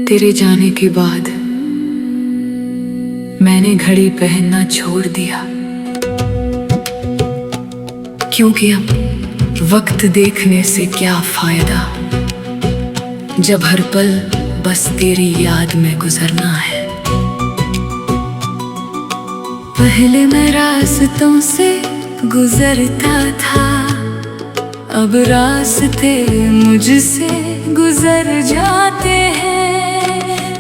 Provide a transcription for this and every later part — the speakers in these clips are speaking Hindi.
तेरे जाने के बाद मैंने घड़ी पहनना छोड़ दिया, क्योंकि अब वक्त देखने से क्या फायदा जब हर पल बस तेरी याद में गुजरना है। पहले मैं रास्तों से गुजरता था, अब रास्ते मुझसे गुजर जाते हैं।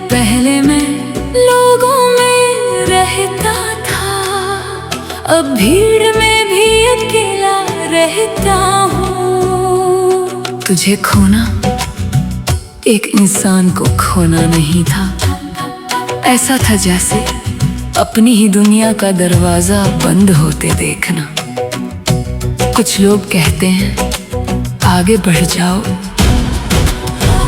पहले मैं लोगों में रहता था, अब भीड़ में भी अकेला रहता हूँ। तुझे खोना एक इंसान को खोना नहीं था, ऐसा था जैसे अपनी ही दुनिया का दरवाजा बंद होते देखना। कुछ लोग कहते हैं आगे बढ़ जाओ,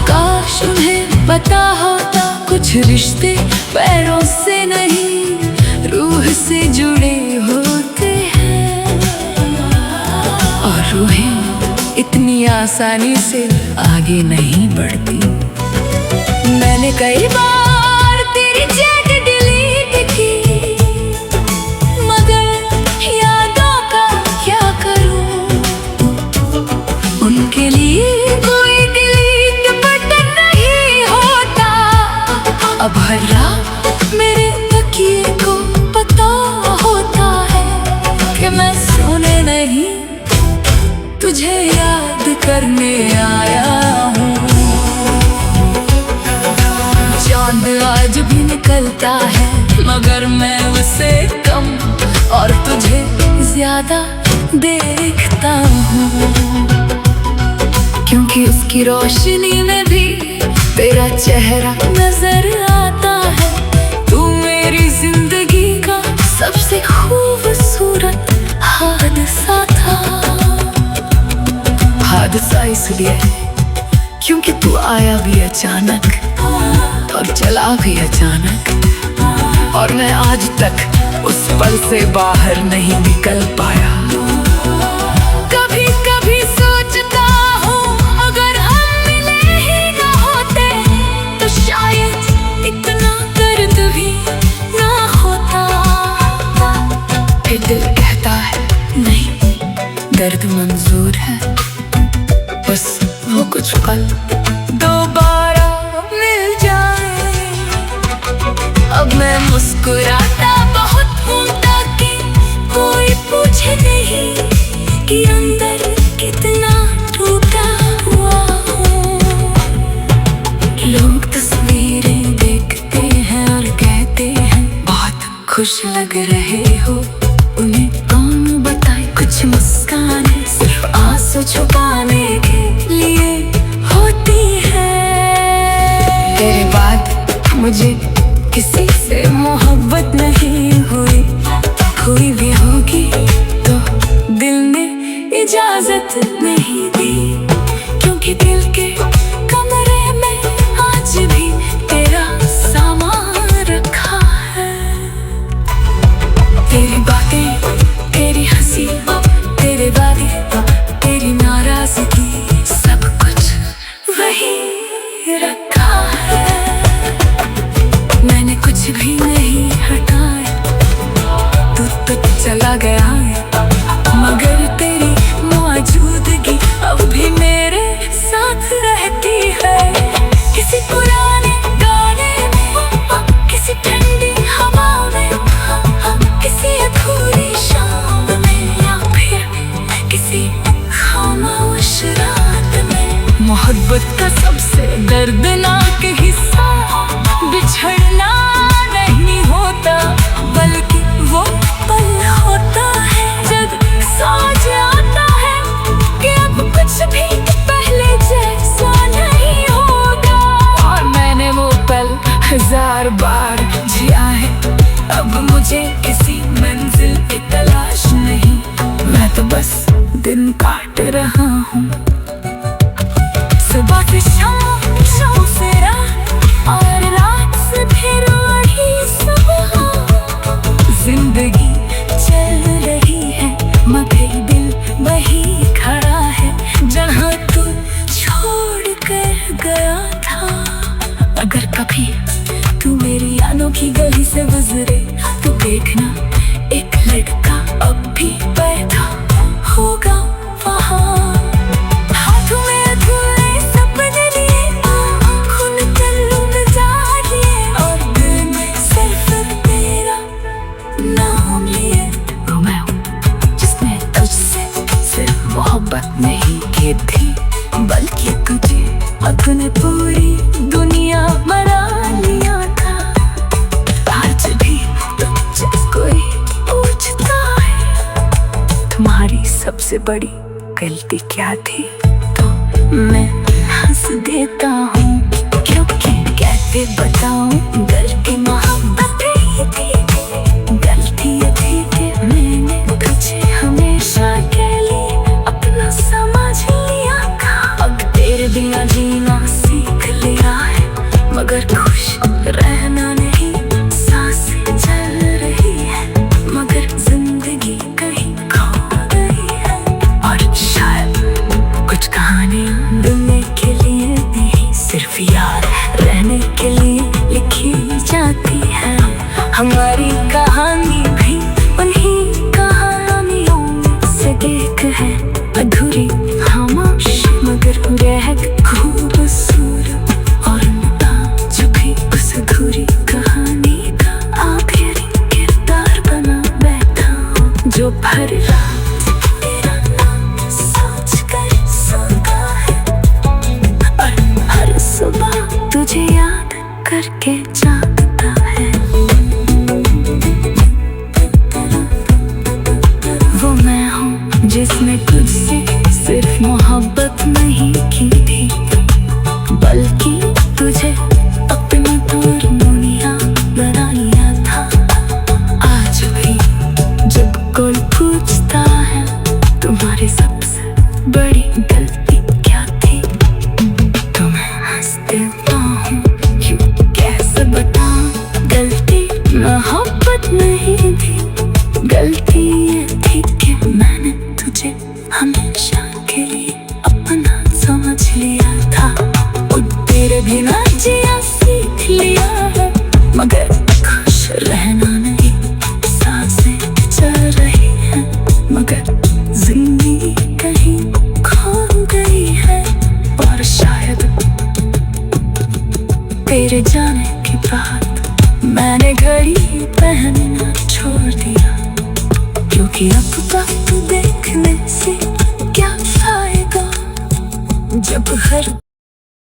काश उन्हें पता होता कुछ रिश्ते पैरों से नहीं रूह से जुड़े होते हैं, और रूहें इतनी आसानी से आगे नहीं बढ़ती। मैंने कई बार तेरी चैट डिलीट की, मगर यादों का क्या करूं? उनके लिए कोई डिलीट बटन नहीं होता। अब हर रात मेरे तकिए को पता होता है कि मैं सोने नहीं तुझे याद करने आया हूँ। चांद आज भी निकलता है, मगर मैं उसे कम और तुझे ज्यादा देखता हूँ, क्योंकि उसकी रोशनी में भी तेरा चेहरा नजर आता है। तू मेरी जिंदगी का सबसे खूबसूरत हादसा था। हादसा इसलिए क्योंकि तू आया भी अचानक और चला भी अचानक, और मैं आज तक उस पल से बाहर नहीं निकल पाया। कभी कभी सोचता हूँ अगर हम मिले ही ना होते तो शायद इतना दर्द भी ना होता। फिर दिल कहता है नहीं, दर्द मंजूर है, बस वो कुछ पल दोबारा मिल जाए। अब मैं मुस्कुराता बहुत हूँ ताकि कोई पूछे नहीं कि अंदर कितना टूटा हुआ हूँ। लोग तस्वीरें देखते हैं और कहते हैं बहुत खुश लग रहे हो। उन्हें कौन बताए कुछ मुस्कानें सिर्फ आंसू छुपाने के लिए होती है। तेरे बाद मुझे किसी से मोहब्बत नहीं हुई, हुई भी होगी तो दिल ने इजाजत नहीं दी, क्योंकि दिल के कमरे में आज भी तेरा सामान रखा है। तेरी बातें, तेरी हंसी, तेरे वादे, तेरी नाराजगी, सब कुछ वही रखा है। मैंने कुछ भी नहीं हटाया, तू तो चला गया है, मगर तेरी मौजूदगी अब भी मेरे साथ रहती है। किसी पुराने गाने में, किसी ठंडी हवा में, किसी अधूरी शाम में, या फिर किसी खामोश रात में। मोहब्बत का सबसे दर्दनाक हिस्सा बिछड़ना नहीं होता, बल्कि वो पल होता है जब सोच आता है कि अब कुछ भी पहले जैसा नहीं होगा। और मैंने वो पल 1000 बार जिया है, अब मुझे किसी मंजिल की तलाश नहीं, मैं तो बस दिन काट रहा हूँ। सुबह से शाम, शाम से रात, और रात से फिर वही सुबह। जिंदगी चल रही है, मगर दिल वही खड़ा है जहाँ तू छोड़ कर गया था। अगर कभी अपने पूरी दुनिया बना लिया था। आज भी जब कोई पूछता है तुम्हारी सबसे बड़ी गलती क्या थी, तो मैं हंस देता हूँ, क्योंकि कैसे बताऊं गलती मोहब्बत ही थी। गलती ये थी कि मैंने तुझे हमेशा के लिए अपना समझ लिया था। अब तेरे बिना जीना सीख लिया है, मगर खुश रहना नहीं। सांसें चल रही है मगर जिंदगी कहीं खो गई है। और शायद कुछ कहानियां दुनिया के लिए नहीं, सिर्फ याद रहने के लिए लिखी जाती है। हमारी कहानी भी उन्हीं कहानियों में से एक है, अधूरी खामोश मगर बेहद खूबसूरत। और मैं जो भी उस अधूरी कहानी का आखिरी किरदार बना बैठा हूँ, जो भर रात तेरा नाम सोच कर सोता है और हर सुबह तुझे याद करके जागता है। वो मैं हूँ जिसने तुझसे सिर्फ मोहब्बत नहीं की थी, बल्कि तुझे अपनी दूर दुनिया बना लिया था। आज भी जब कोई पूछता है तुम्हारी सबसे बड़ी गलती क्या थी, तो मैं हंस देता हूँ, क्यों कैसे बताऊं गलती मोहब्बत नहीं थी। गलती ये थी कि मैंने तुझे हमेशा के लिए अपना समझ लिया था। और तेरे बिना जिया सीख लिया है, मगर खुश रहना नहीं। सांसें चल रही हैं मगर जिंदगी कहीं खो गई है। और शायद तेरे जाने के बाद मैंने घड़ी पहनना छोड़ दिया, क्योंकि अब वक्त देखने से क्या फायदा जब हर